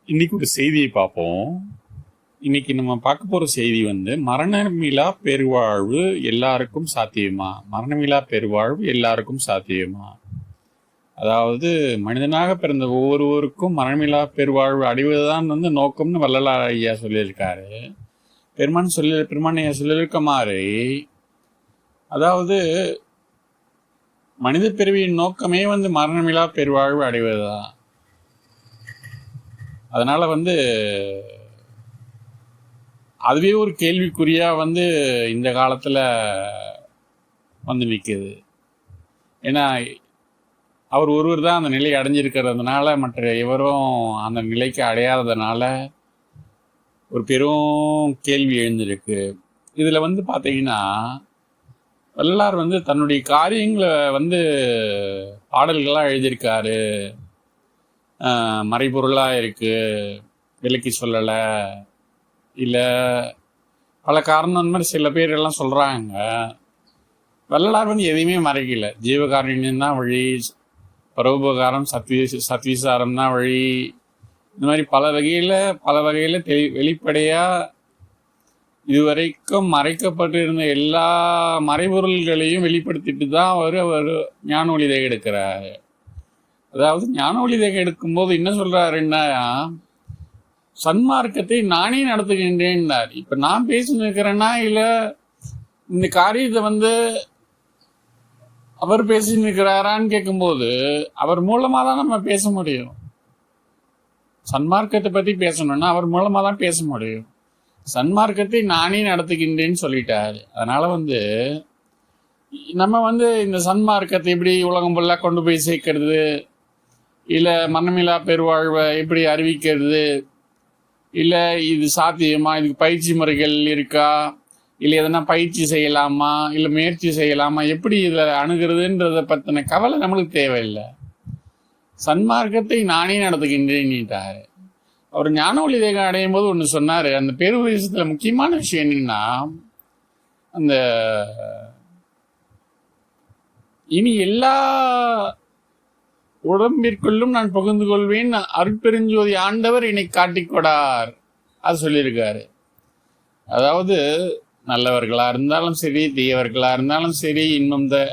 இன்னைக்கு ஒரு செய்தியை பார்ப்போம். இன்னைக்கு நம்ம பார்க்க போற செய்தி மரணமிலா பெருவாழ்வு எல்லாருக்கும் சாத்தியமா? மரணமிலா பெருவாழ்வு எல்லாருக்கும் சாத்தியமா? அதாவது மனிதனாக பிறந்த ஒவ்வொருவருக்கும் மரணமிலா பெருவாழ்வு அடைவதுதான் நோக்கம்னு வள்ளலார் ஐயா சொல்லியிருக்காரு. பெருமான் ஐயா சொல்லியிருக்க மாதிரி, அதாவது மனித பிறவியின் நோக்கமே மரணமிலா பெருவாழ்வு அடைவதுதான். அதனால அதுவே ஒரு கேள்விக்குறியா இந்த காலத்துல நிற்குது. ஏன்னா அவர் ஒருவர் தான் அந்த நிலையை அடைஞ்சிருக்கிறதுனால மற்ற எவரும் அந்த நிலைக்கு அடையாததுனால ஒரு பெரும் கேள்வி எழுந்திருக்கு. இதுல பார்த்தீங்கன்னா வள்ளலார் தன்னுடைய காரியங்களை பாடல்களாக எழுதியிருக்காரு. மறைபொருளாக இருக்கு, விலக்கி சொல்லலை, இல்லை பல காரணம் அந்த மாதிரி சில பேர் எல்லாம் சொல்கிறாங்க. வள்ளலார் எதையுமே மறைக்கல. ஜீவகாரண்யம் தான் வழி, பரோபகாரம், சத்விசாரம் தான் வழி. இந்த மாதிரி பல வகையில் வெளிப்படையாக இதுவரைக்கும் மறைக்கப்பட்டிருந்த எல்லா மறைபொருள்களையும் வெளிப்படுத்திட்டு தான் அவர் ஞான ஒளி தேக எடுக்கிறார். அதாவது ஞான ஒளி தேக எடுக்கும்போது என்ன சொல்றாருன்னா, சன்மார்க்கத்தை நானே நடத்துகின்றேன்னார். இப்ப நான் பேசினிருக்கிறேன்னா இல்ல இந்த காரியத்தை அவர் பேசினிருக்கிறாரான்னு கேட்கும்போது அவர் மூலமா தான் நம்ம பேச முடியும். சன்மார்க்கத்தை பத்தி பேசணும்னா அவர் மூலமா தான் பேச முடியும். சன்மார்க்கத்தை நானே நடத்துகின்றேன்னு சொல்லிட்டாரு. அதனால நம்ம இந்த சன்மார்க்கத்தை எப்படி உலகம் ஃபுல்லாக கொண்டு போய் சேர்க்கறது, இல்லை மரணமிலா பெருவாழ்வை எப்படி அறிவிக்கிறது, இல்லை இது சாத்தியமா, இதுக்கு பயிற்சி முறைகள் இருக்கா, இல்லை எதனா பயிற்சி செய்யலாமா, இல்லை முயற்சி செய்யலாமா, எப்படி இதில் அணுகிறதுன்றதை பற்றின கவலை நம்மளுக்கு தேவையில்லை. சன்மார்க்கத்தை நானே நடத்துகின்றேன்னுட்டாரு. அவர் ஞான ஒளி தேகம் அடையும் போது ஒன்று சொன்னார். அந்த பேருபதேசத்தில் முக்கியமான விஷயம் என்னன்னா, அந்த இனி எல்லா உடம்பிற்குள்ளும் நான் பகிர்ந்து கொள்வேன், அருட்பெருஞ்சோதி ஆண்டவர் என்னை காட்டிக்கொடார், அது சொல்லியிருக்காரு. அதாவது நல்லவர்களா இருந்தாலும் சரி, தீயவர்களா இருந்தாலும் சரி,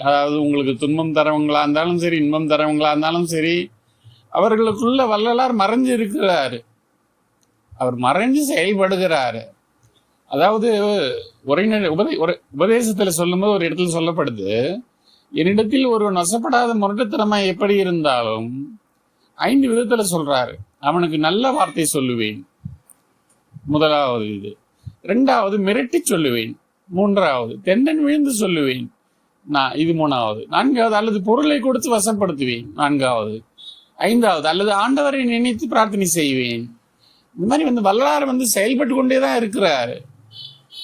அதாவது உங்களுக்கு துன்பம் தரவங்களா இருந்தாலும் சரி, இன்பம் தரவங்களா இருந்தாலும் சரி, அவர்களுக்குள்ள வள்ளலார் மறைஞ்சு இருக்கிறாரு. அவர் மறைஞ்சு செயல்படுகிறாரு. அதாவது உபதேசத்துல சொல்லும்போது ஒரு இடத்துல சொல்லப்படுது, என்னிடத்தில் ஒரு நசப்படாத முரட்டுத்தனமா எப்படி இருந்தாலும் 5 விதத்துல சொல்றாரு. அவனுக்கு நல்ல வார்த்தை சொல்லுவேன், முதலாவது இது. 2வது மிரட்டி சொல்லுவேன், 3வது தென்னன் விழுந்து சொல்லுவேன், இது 3வது. 4வது அல்லது பொருளை கொடுத்து வசப்படுத்துவேன், 4வது. 5வது அல்லது ஆண்டவரை நினைத்து பிரார்த்தனை செய்வேன். இந்த மாதிரி வள்ளலார் செயல்பட்டு கொண்டே தான் இருக்கிறாரு.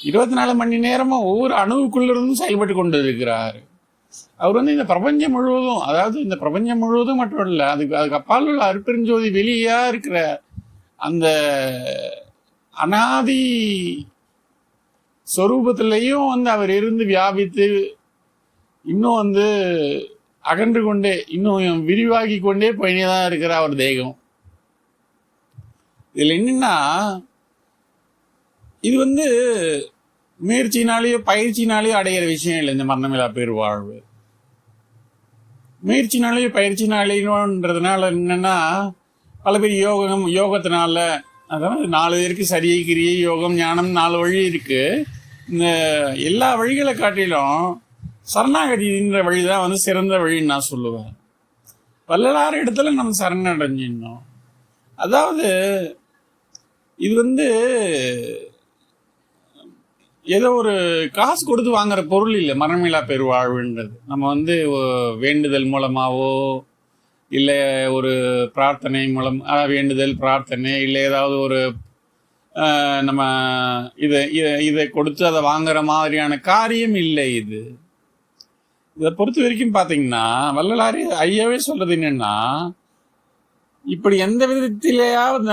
24 மணி நேரமும் ஒவ்வொரு அணுவுக்குள்ள இருந்தும் செயல்பட்டு கொண்டு இருக்கிறாரு. அவர் இந்த பிரபஞ்சம் முழுவதும், அதாவது இந்த பிரபஞ்சம் முழுவதும் மட்டும் இல்லை, அதுக்கு அப்பால் உள்ள அருட்பெருஞ்சோதி வெளியா இருக்கிற அந்த அனாதி சொரூபத்திலையும் அவர் இருந்து வியாபித்து இன்னும் அகன்று கொண்டே, இன்னும் விரிவாகி கொண்டே போயினே தான் இருக்கிற அவர் தேகம். இதுல என்னன்னா, இது முயற்சினாலேயோ பயிற்சினாலேயோ அடையிற விஷயம் இல்லை. இந்த மரணமிலா பெருவாழ்வு முயற்சினாலேயோ பயிற்சினாலேயோன்றதுனால என்னன்னா, பல பேர் யோகத்தினால, அதாவது 4 பேருக்கு சரியை, கிரியை, யோகம், ஞானம் 4 வழி இருக்கு. இந்த எல்லா வழிகளை காட்டிலும் சரணாகதின்ற வழிதான் சிறந்த வழின்னு நான் சொல்லுவேன். வள்ளலார் இடத்துல நம்ம சரணடைஞ்சிடணும். அதாவது இது ஏதோ ஒரு காசு கொடுத்து வாங்குற பொருள் இல்லை மரணமிலா பெருவாழ்வுன்றது. நம்ம வேண்டுதல் மூலமாவோ, இல்லை ஒரு பிரார்த்தனை மூலம், வேண்டுதல் பிரார்த்தனை, இல்லை ஏதாவது ஒரு நம்ம இதை கொடுத்து அதை வாங்குற மாதிரியான காரியம் இல்லை. இதை பொறுத்த வரைக்கும் பார்த்தீங்கன்னா வள்ளலார் ஐயாவே சொல்றது என்னன்னா, இப்படி எந்த விதத்திலேயாவது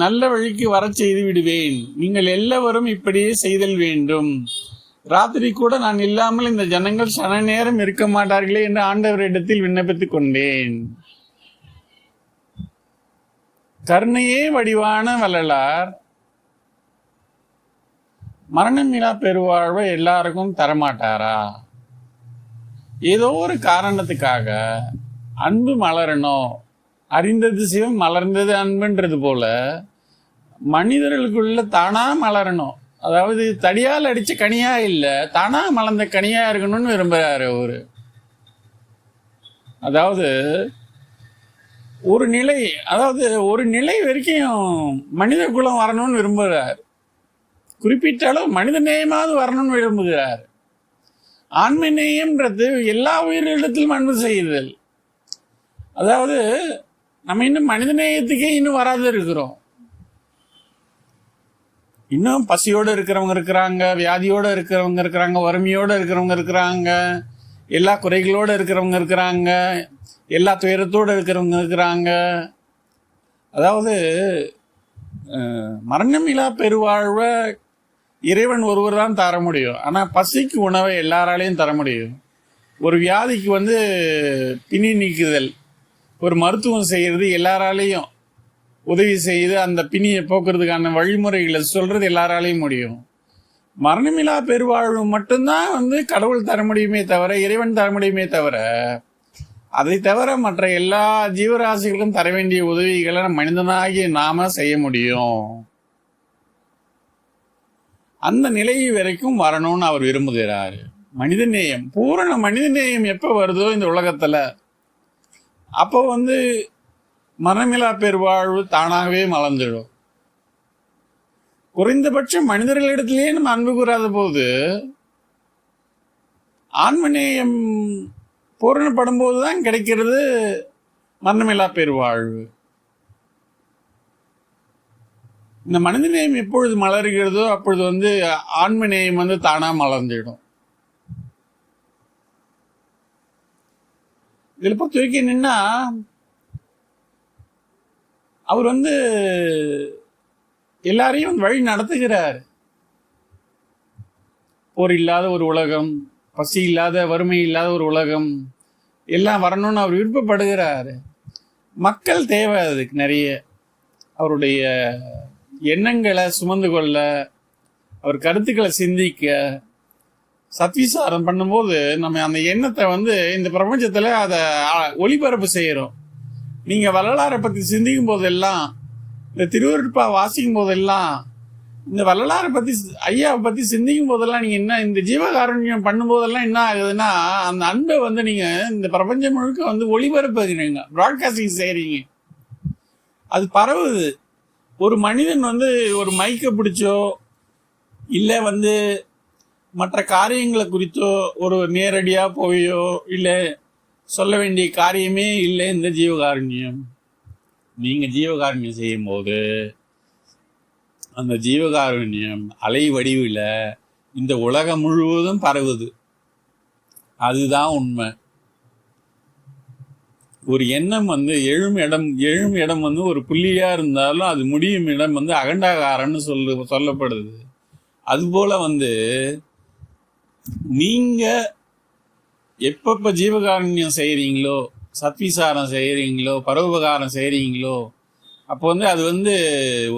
நல்ல வழிக்கு வர செய்து விடுவேன், நீங்கள் எல்லாரும் இப்படியே செய்தல் வேண்டும். ராத்திரி கூட நான் இல்லாமல் இந்த ஜனங்கள் சன நேரம் இருக்க மாட்டார்களே என்று ஆண்டவரிடத்தில் விண்ணப்பித்துக் கொண்டேன். கருணையே வடிவான வள்ளலார் மரணமில்லா பெருவாழ்வை எல்லாருக்கும் தரமாட்டாரா? ஏதோ ஒரு காரணத்துக்காக அன்பு மலரணும், அறிந்தது சிவம் மலர்ந்தது அன்புன்றது போல மனிதர்களுக்குள்ள தானா மலரணும். அதாவது தடியால் அடிச்ச கனியா இல்ல, தானா மலர்ந்த கனியா இருக்கணும்னு விரும்புறாரு அவரு. அதாவது ஒரு நிலை வரைக்கும் மனித குலம் வரணும்னு விரும்புகிறார். குறிப்பிட்ட அளவு மனித நேயமாவது வரணும்னு விரும்புகிறார். ஆன்ம நேயம்ன்றது எல்லா உயிரிடத்திலும் அன்பு செய்தல். அதாவது நம்ம இன்னும் மனித நேயத்துக்கே இன்னும் வராது இருக்கிறோம். இன்னும் பசியோடு இருக்கிறவங்க இருக்கிறாங்க, வியாதியோடு இருக்கிறவங்க இருக்கிறாங்க, வறுமையோடு இருக்கிறவங்க இருக்கிறாங்க, எல்லா குறைகளோடு இருக்கிறவங்க இருக்கிறாங்க, எல்லா துயரத்தோடு இருக்கிறவங்க இருக்கிறாங்க. அதாவது மரணமில்லா பெருவாழ்வை இறைவன் ஒருவர் தான் தர முடியும். ஆனால் பசிக்கு உணவை எல்லாராலையும் தர முடியும். ஒரு வியாதிக்கு பிணி நீக்குதல், ஒரு மருத்துவம் செய்கிறது எல்லாராலையும் உதவி செய்து அந்த பிணியை போக்குறதுக்கான வழிமுறைகளை சொல்கிறது எல்லாராலையும் முடியும். மரணமில்லா பெருவாழ்வு மட்டும்தான் கடவுள் தர முடியுமே தவிர, இறைவன் தர முடியுமே தவிர, அதை தவிர மற்ற எல்லா ஜீவராசிகளுக்கும் தர வேண்டிய உதவிகளை மனிதனாகி நாம செய்ய முடியும். அந்த நிலை வரைக்கும் வரணும்னு அவர் விரும்புகிறார். மனிதநேயம், பூரண மனிதநேயம் எப்போ வருதோ இந்த உலகத்துல, அப்போ மரணமில்லா பெருவாழ்வு தானாகவே மலர்ந்துடும். குறைந்தபட்சம் மனிதர்களிடத்திலேயே நம்ம அன்பு கூறாத போது ஆன்மநேயம் பூரணப்படும் போதுதான் கிடைக்கிறது மரணமில்லா பெருவாழ்வு. இந்த மனிதநேயம் எப்பொழுது மலர்கிறதோ அப்பொழுது ஆன்மநேயம் தானா மலர்ந்துடும். இதுல பொறுத்த வரைக்கும் என்னன்னா, அவர் எல்லாரையும் வழி நடத்துகிறார். போர் இல்லாத ஒரு உலகம், பசி இல்லாத, வறுமை இல்லாத ஒரு உலகம் எல்லாம் வரணும்னு அவர் விருப்பப்படுகிறார். மக்கள் தேவை அதுக்கு நிறைய. அவருடைய எண்ணங்களை சுமந்து கொள்ள, அவர் கருத்துக்களை சிந்திக்க, சத்விசாரம் பண்ணும்போது நம்ம அந்த எண்ணத்தை இந்த பிரபஞ்சத்தில் அதை ஒளிபரப்பு செய்கிறோம். நீங்கள் வள்ளலாரை பற்றி சிந்திக்கும் போதெல்லாம், இந்த திருவருட்பா வாசிக்கும் போதெல்லாம், இந்த வள்ளலாரை பற்றி, ஐயாவை பற்றி சிந்திக்கும் போதெல்லாம், நீங்கள் என்ன இந்த ஜீவகாருண்யம் பண்ணும்போதெல்லாம் என்ன ஆகுதுன்னா, அந்த அன்பை நீங்கள் இந்த பிரபஞ்சம் முழுக்க ஒளிபரப்புகிறீங்க, ப்ராட்காஸ்டிங் செய்கிறீங்க. அது பரவுது. ஒரு மனிதன் ஒரு மைக்கை பிடிச்சோ இல்லை மற்ற காரியங்களை குறித்தோ ஒரு நேரடியாக போயோ இல்லை சொல்ல வேண்டிய காரியமே இல்லை இந்த ஜீவகாருண்யம். நீங்கள் ஜீவகாருண்யம் செய்யும்போது அந்த ஜீவகாருண்யம் அலை வடிவில் இந்த உலகம் முழுவதும் பரவுது. அதுதான் உண்மை. ஒரு எண்ணம் எழும் இடம் ஒரு புள்ளியா இருந்தாலும் அது முடியும் இடம் அகண்டாகாரம்னு சொல்லப்படுது. அதுபோல நீங்க எப்பப்ப ஜீவகாருண்யம் செய்யறீங்களோ, சத்விசாரம் செய்யறீங்களோ, பரோபகாரம் செய்யறீங்களோ, அப்போ அது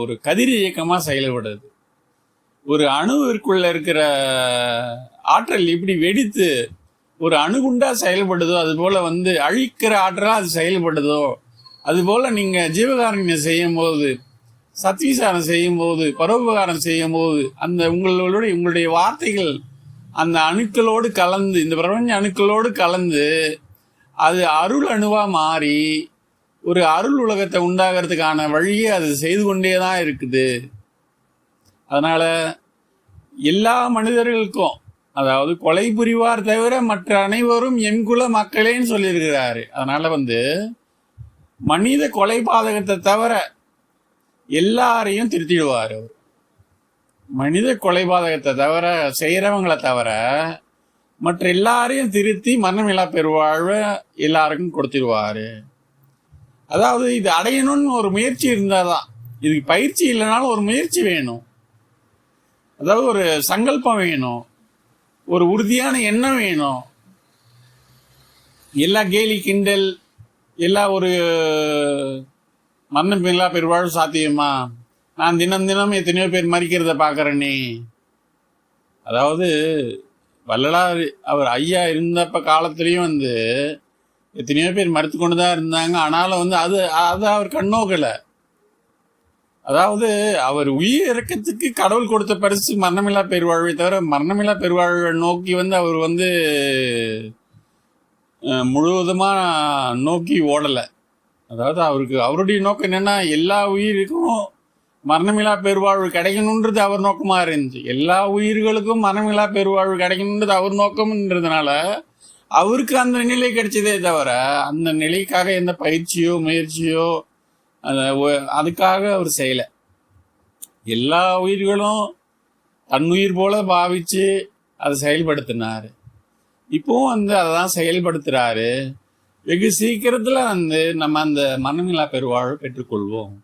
ஒரு கதிர் இயக்கமா செயல்படுது. ஒரு அணுவிற்குள்ள இருக்கிற ஆற்றல் எப்படி வெடித்து ஒரு அணுகுண்டா செயல்படுதோ, அது போல அழிக்கிற ஆற்றலா அது செயல்படுதோ, அது போல நீங்க ஜீவகாருண்யம் செய்யும் போது, சத்விசாரம் செய்யும் போது, பரோபகாரம் செய்யும் போது, அந்த உங்களுடைய வார்த்தைகள் அந்த அணுக்களோடு கலந்து, இந்த பிரபஞ்ச அணுக்களோடு கலந்து அது அருள் அணுவா மாறி ஒரு அருள் உலகத்தை உண்டாகிறதுக்கான வழியை அது செய்து கொண்டே தான் இருக்குது. அதனால எல்லா மனிதர்களுக்கும், அதாவது கொலை புரிவார் தவிர மற்ற அனைவரும் என் குல மக்களேன்னு சொல்லியிருக்கிறாரு. அதனால மனித கொலை பாதகத்தை தவிர எல்லாரையும் திருத்திடுவார் அவர். மனித கொலை பாதகத்தை தவிர செய்கிறவங்களை தவிர மற்ற எல்லாரையும் திருத்தி மரணமில்லா பெருவாழ்வை எல்லாருக்கும் கொடுத்துருவாரு. அதாவது இது அடையணும்னு ஒரு முயற்சி இருந்தாதான், இதுக்கு பயிற்சி இல்லைனாலும் ஒரு முயற்சி வேணும். அதாவது ஒரு சங்கல்பம் வேணும், ஒரு உறுதியான எண்ணம் வேணும். எல்லா கேலி கிண்டல், எல்லா ஒரு மரணமில்லா பெருவாழ்வு சாத்தியமா? நான் தினம் தினம் எத்தனையோ பேர் மறிக்கிறத பார்க்கறேனே. அதாவது வள்ளலார் அவர் ஐயா இருந்தப்ப காலத்திலையும் எத்தனையோ பேர் மறுத்து கொண்டு தான் இருந்தாங்க. ஆனாலும் அது அவர் கண்ணோக்கல. அதாவது அவர் உயிர் இறக்கத்துக்கு கடவுள் கொடுத்த பரிசு மரணமில்லா பெருவாழ்வை தவிர மரணமில்லா பெருவாழ்வை நோக்கி அவர் முழுவதுமா நோக்கி ஓடலை. அதாவது அவருடைய நோக்கம் என்னன்னா எல்லா உயிருக்கும் மரணமில்லா பெருவாழ்வு கிடைக்கணுன்றது அவர் நோக்கமா இருந்துச்சு. எல்லா உயிர்களுக்கும் மரணமில்லா பெருவாழ்வு கிடைக்கணுன்றது அவர் நோக்கம்ன்றதுனால அவருக்கு அந்த நிலை கிடைச்சதே தவிர அந்த நிலைக்காக எந்த பயிற்சியோ முயற்சியோ அதுக்காக அவர் செய்யலை. எல்லா உயிர்களும் தன்னுயிர் போல பாவிச்சு அதை செயல்படுத்தினாரு. இப்போவும் அதான் செயல்படுத்துறாரு. வெகு சீக்கிரத்துல நம்ம அந்த மரணமில்லா பெருவாழ்வை பெற்றுக்கொள்வோம்.